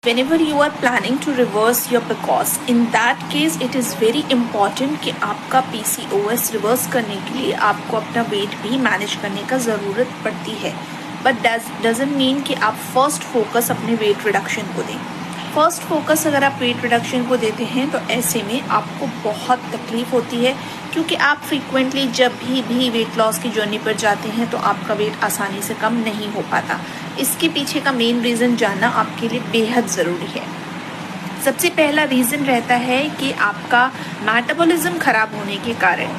Whenever you are planning to reverse your PCOS, in that case it is very important कि आपका PCOS reverse करने के लिए आपको अपना वेट भी मैनेज करने का ज़रूरत पड़ती है, बट डजंट मीन कि आप फर्स्ट फोकस अपने वेट रिडक्शन को दें। फर्स्ट फोकस अगर आप वेट रिडक्शन को देते हैं तो ऐसे में आपको बहुत तकलीफ होती है, क्योंकि आप फ्रीक्वेंटली जब भी वेट लॉस की जर्नी पर जाते हैं तो आपका वेट आसानी से कम नहीं हो पाता। इसके पीछे का मेन रीज़न जानना आपके लिए बेहद ज़रूरी है। सबसे पहला रीज़न रहता है कि आपका मेटाबॉलिज्म खराब होने के कारण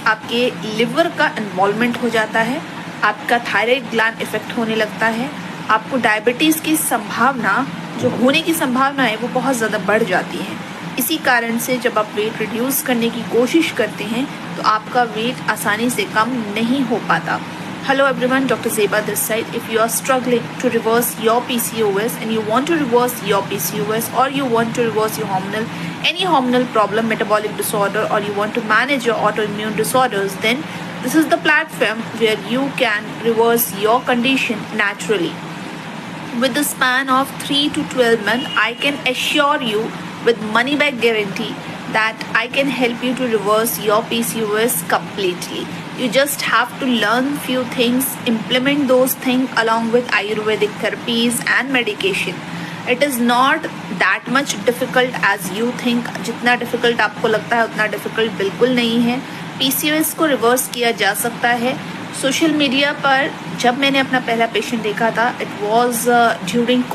आपके लिवर का इन्वॉल्वमेंट हो जाता है, आपका थायराइड ग्लैंड इफेक्ट होने लगता है, आपको डायबिटीज़ की संभावना जो होने की संभावना है वो बहुत ज़्यादा बढ़ जाती है। इसी कारण से जब आप वेट रिड्यूस करने की कोशिश करते हैं तो आपका वेट आसानी से कम नहीं हो पाता। Hello everyone, Dr. Zeba this side. If you are struggling to reverse your PCOS and you want to reverse your PCOS, or you want to reverse your any hormonal problem, metabolic disorder, or you want to manage your autoimmune disorders, then this is the platform where you can reverse your condition naturally. With the span of 3 to 12 months, I can assure you with money back guarantee that I can help you to reverse your PCOS completely. You just have to learn few things, implement those things along with Ayurvedic therapies and medication. It is not that much difficult as you think. जितना difficult आपको लगता है उतना difficult बिल्कुल नहीं है। PCOS को reverse किया जा सकता है। सोशल मीडिया पर जब मैंने अपना पहला पेशेंट देखा था, it was during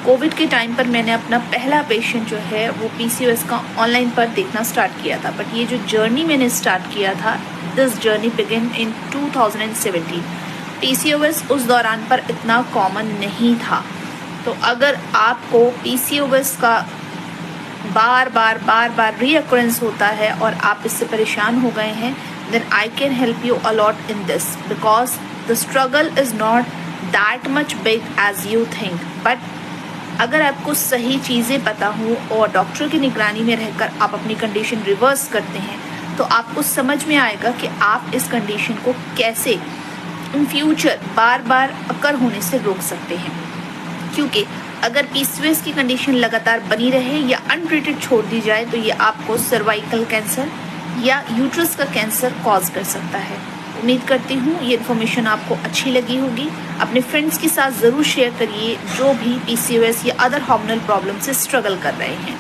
कोविड के टाइम पर मैंने अपना पहला पेशेंट जो है वो PCOS का ऑनलाइन पर देखना स्टार्ट किया था। बट ये जो जर्नी मैंने स्टार्ट किया था, this journey begin in 2017। PCOS उस दौरान पर इतना कॉमन नहीं था। तो अगर आपको PCOS का बार बार रीअकरेंस होता है और आप इससे परेशान हो गए हैं, then I can help you a lot in this, because the struggle is not that much big as you think. But अगर आपको सही चीज़ें पता हो और डॉक्टर की निगरानी में रहकर आप अपनी कंडीशन रिवर्स करते हैं तो आपको समझ में आएगा कि आप इस कंडीशन को कैसे इन फ्यूचर बार अकर होने से रोक सकते हैं। क्योंकि अगर PCOS की कंडीशन लगातार बनी रहे या अनट्रीटेड छोड़ दी जाए तो ये आपको सर्वाइकल कैंसर या यूट्रस का कैंसर कॉज कर सकता है। उम्मीद करती हूँ ये इन्फॉर्मेशन आपको अच्छी लगी होगी। अपने फ्रेंड्स के साथ ज़रूर शेयर करिए जो भी PCOS या अदर हार्मोनल प्रॉब्लम से स्ट्रगल कर रहे हैं।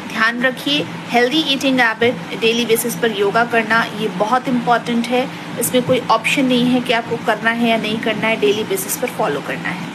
ध्यान रखिए, healthy eating habit, daily basis पर योगा करना ये बहुत इंपॉर्टेंट है। इसमें कोई ऑप्शन नहीं है कि आपको करना है या नहीं करना है, डेली बेसिस पर फॉलो करना है।